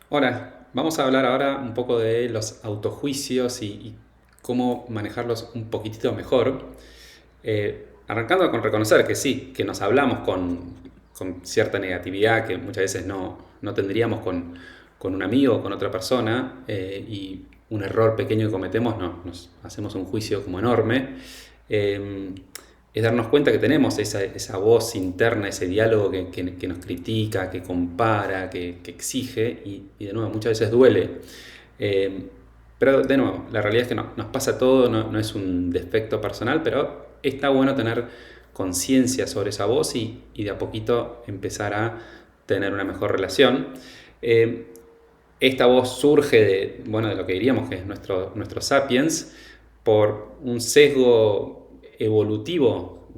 Hola, vamos a hablar ahora un poco de los autojuicios y cómo manejarlos un poquitito mejor. Arrancando con reconocer que sí, que nos hablamos con cierta negatividad que muchas veces no tendríamos con un amigo o con otra persona, y un error pequeño que cometemos nos hacemos un juicio como enorme. Eh, es darnos cuenta que tenemos esa voz interna, ese diálogo que nos critica, que compara, que exige y de nuevo muchas veces duele. Eh, pero de nuevo, la realidad es que nos pasa todo, no es un defecto personal, pero está bueno tener conciencia sobre esa voz y de a poquito empezar a tener una mejor relación. Eh, Esta voz surge de lo que diríamos que es nuestro sapiens por un sesgo evolutivo,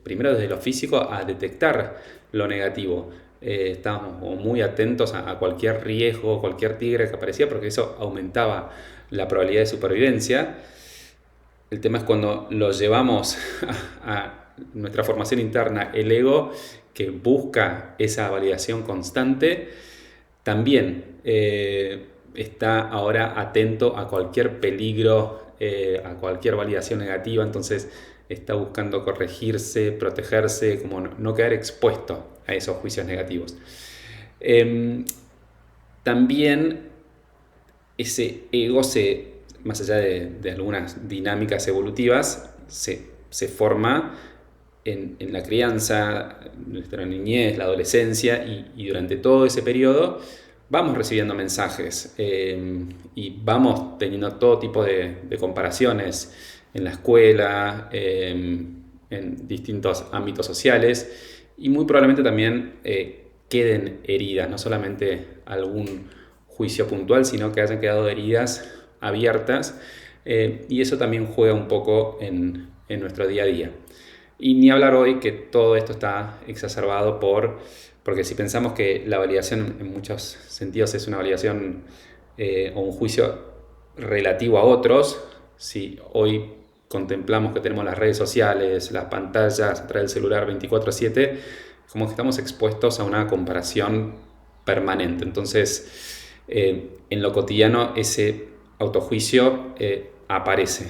primero desde lo físico, a detectar lo negativo. Estábamos muy atentos a cualquier riesgo, cualquier tigre que aparecía, porque eso aumentaba la probabilidad de supervivencia. El tema es cuando lo llevamos a nuestra formación interna, el ego, que busca esa validación constante, también está ahora atento a cualquier peligro, a cualquier validación negativa, entonces está buscando corregirse, protegerse, como no quedar expuesto a esos juicios negativos. Eh, También ese ego más allá de algunas dinámicas evolutivas, se forma en la crianza, nuestra niñez, la adolescencia y durante todo ese periodo vamos recibiendo mensajes, y vamos teniendo todo tipo de comparaciones en la escuela, en distintos ámbitos sociales y muy probablemente también queden heridas, no solamente algún juicio puntual, sino que hayan quedado heridas abiertas, y eso también juega un poco en nuestro día a día. Y ni hablar hoy que todo esto está exacerbado porque si pensamos que la validación en muchos sentidos es una validación, o un juicio relativo a otros, si hoy contemplamos que tenemos las redes sociales, las pantallas a través del celular 24/7, como que estamos expuestos a una comparación permanente. Entonces, en lo cotidiano ese autojuicio aparece,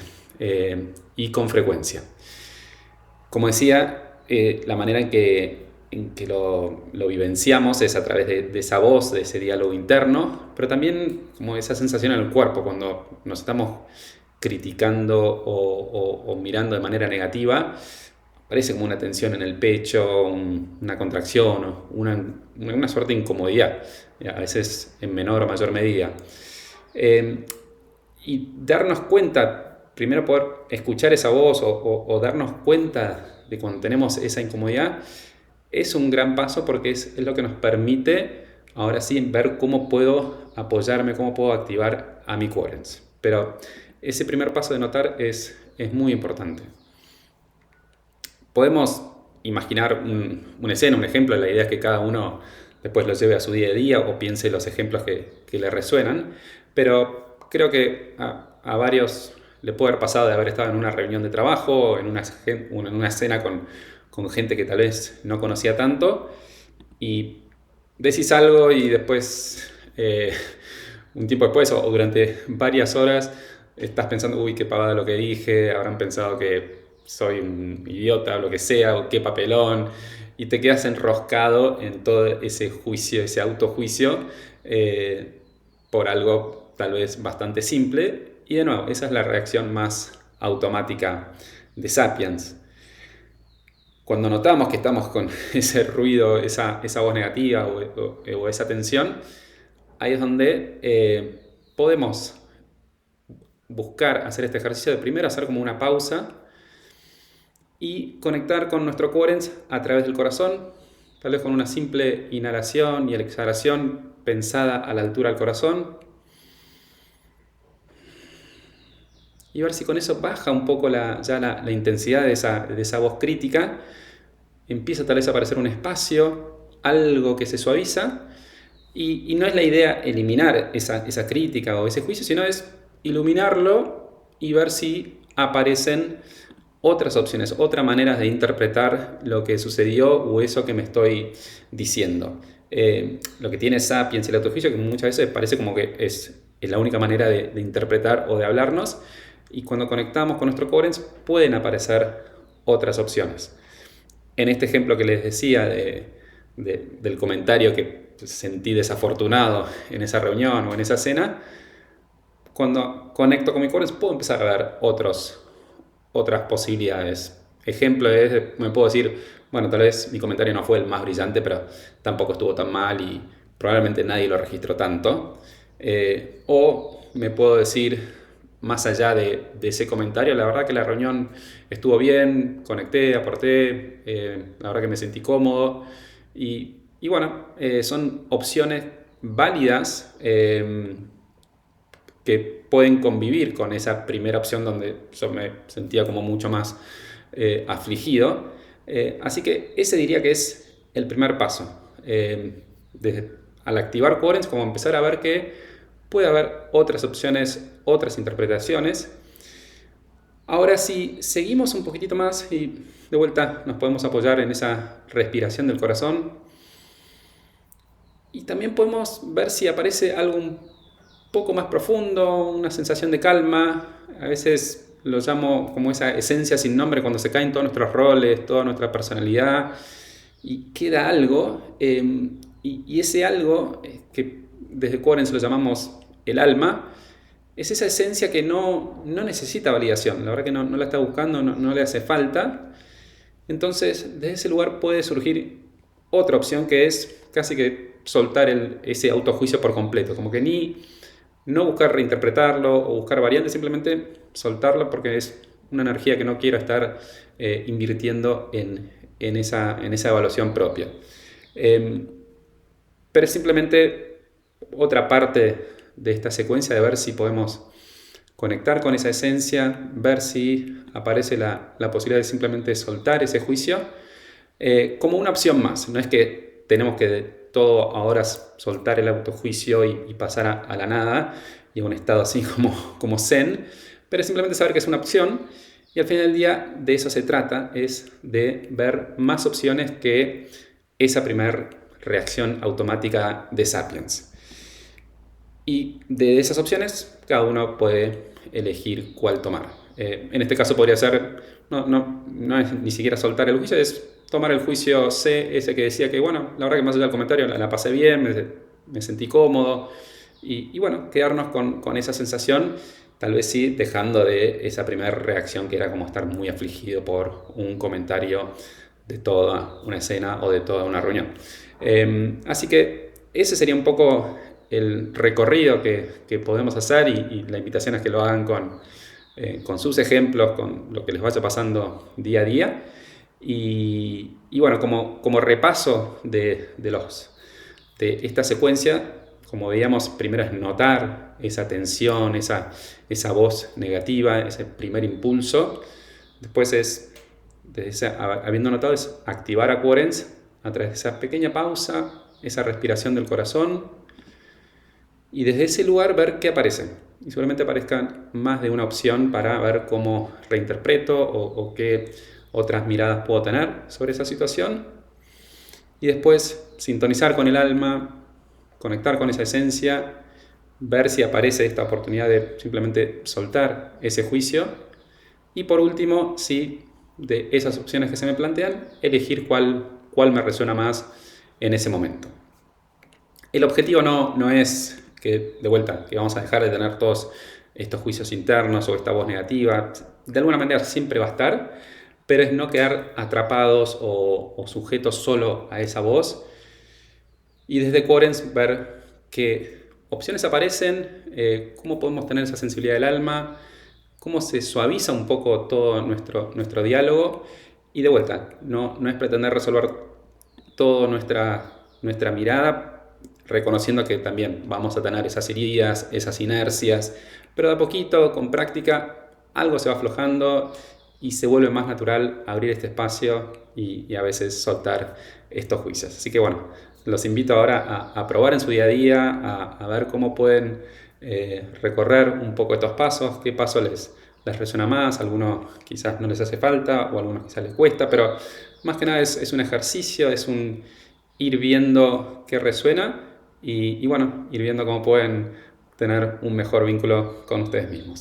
y con frecuencia. Como decía, la manera en que lo vivenciamos es a través de esa voz, de ese diálogo interno, pero también como esa sensación en el cuerpo cuando nos estamos criticando o mirando de manera negativa. Parece como una tensión en el pecho, una contracción, o una suerte de incomodidad, a veces en menor o mayor medida. Eh, y darnos cuenta, primero poder escuchar esa voz o darnos cuenta de cuando tenemos esa incomodidad, es un gran paso porque es lo que nos permite ahora sí ver cómo puedo apoyarme, cómo puedo activar a mi coherence. Pero ese primer paso de notar es muy importante. Podemos imaginar una escena, un ejemplo, la idea es que cada uno después lo lleve a su día a día o piense los ejemplos que le resuenan, pero creo que a varios le puede haber pasado de haber estado en una reunión de trabajo, en una escena con gente que tal vez no conocía tanto y decís algo y después, un tiempo después o durante varias horas, estás pensando, uy, qué pavada lo que dije, habrán pensado que soy un idiota o lo que sea, o qué papelón, y te quedas enroscado en todo ese juicio, ese autojuicio, por algo tal vez bastante simple, y de nuevo, esa es la reacción más automática de Sapiens. Cuando notamos que estamos con ese ruido, esa voz negativa o esa tensión, ahí es donde podemos buscar hacer este ejercicio de primero hacer como una pausa y conectar con nuestro coherence a través del corazón, tal vez con una simple inhalación y exhalación pensada a la altura del corazón, y ver si con eso baja un poco la intensidad de esa voz crítica, empieza tal vez a aparecer un espacio, algo que se suaviza, y no es la idea eliminar esa crítica o ese juicio, sino es iluminarlo y ver si aparecen otras opciones, otras maneras de interpretar lo que sucedió o eso que me estoy diciendo. Lo que tiene Sapiens y el autojuicio, que muchas veces parece como que es la única manera de interpretar o de hablarnos, y cuando conectamos con nuestro coherence pueden aparecer otras opciones. En este ejemplo que les decía del comentario que sentí desafortunado en esa reunión o en esa cena, cuando conecto con mi coherence puedo empezar a ver otras posibilidades. Ejemplo es, me puedo decir, bueno, tal vez mi comentario no fue el más brillante, pero tampoco estuvo tan mal y probablemente nadie lo registró tanto. O me puedo decir, más allá de ese comentario, la verdad que la reunión estuvo bien, conecté, aporté, la verdad que me sentí cómodo. Y bueno, son opciones válidas que pueden convivir con esa primera opción donde yo me sentía como mucho más afligido. Así que ese diría que es el primer paso. Al activar Coherence, como empezar a ver que puede haber otras opciones, otras interpretaciones. Ahora, si seguimos un poquitito más y de vuelta nos podemos apoyar en esa respiración del corazón, y también podemos ver si aparece algo un poco más profundo, una sensación de calma. A veces lo llamo como esa esencia sin nombre, cuando se caen todos nuestros roles, toda nuestra personalidad y queda algo. Y ese algo, que desde Coherence lo llamamos el alma, es esa esencia que no necesita validación. La verdad que no la está buscando, no le hace falta. Entonces, desde ese lugar puede surgir otra opción, que es casi que soltar ese autojuicio por completo. Como que no buscar reinterpretarlo o buscar variantes, simplemente soltarlo porque es una energía que no quiero estar invirtiendo en esa evaluación propia. Pero es simplemente otra parte de esta secuencia de ver si podemos conectar con esa esencia, ver si aparece la posibilidad de simplemente soltar ese juicio como una opción más. No es que tenemos que todo ahora soltar el autojuicio y pasar a la nada y a un estado así como zen, pero es simplemente saber que es una opción, y al final del día de eso se trata, es de ver más opciones que esa primera reacción automática de Sapiens. Y de esas opciones, cada uno puede elegir cuál tomar. En este caso podría ser, no es ni siquiera soltar el juicio, es tomar el juicio C, ese que decía que, bueno, la verdad que más allá del comentario la pasé bien, me sentí cómodo. Y bueno, quedarnos con esa sensación, tal vez sí dejando de esa primera reacción que era como estar muy afligido por un comentario de toda una escena o de toda una reunión. Así que ese sería un poco el recorrido que podemos hacer, y la invitación es que lo hagan con sus ejemplos, con lo que les vaya pasando día a día. Y bueno, como repaso de esta secuencia, como veíamos, primero es notar esa tensión, esa voz negativa, ese primer impulso. Después es, habiendo notado, es activar a Coherence a través de esa pequeña pausa, esa respiración del corazón, y desde ese lugar ver qué aparece. Y seguramente aparezcan más de una opción para ver cómo reinterpreto o qué otras miradas puedo tener sobre esa situación. Y después sintonizar con el alma, conectar con esa esencia, ver si aparece esta oportunidad de simplemente soltar ese juicio. Y por último, si de esas opciones que se me plantean, elegir cuál me resuena más en ese momento. El objetivo no es que, de vuelta, que vamos a dejar de tener todos estos juicios internos o esta voz negativa. De alguna manera siempre va a estar, pero es no quedar atrapados o sujetos solo a esa voz. Y desde Coherence ver qué opciones aparecen, cómo podemos tener esa sensibilidad del alma, cómo se suaviza un poco todo nuestro diálogo. Y de vuelta, no es pretender resolver toda nuestra mirada, reconociendo que también vamos a tener esas heridas, esas inercias, pero de a poquito, con práctica, algo se va aflojando y se vuelve más natural abrir este espacio y a veces soltar estos juicios. Así que bueno, los invito ahora a probar en su día a día, a ver cómo pueden recorrer un poco estos pasos, qué paso les resuena más. Algunos quizás no les hace falta o algunos quizás les cuesta, pero más que nada es un ejercicio, es un ir viendo qué resuena y bueno, ir viendo cómo pueden tener un mejor vínculo con ustedes mismos.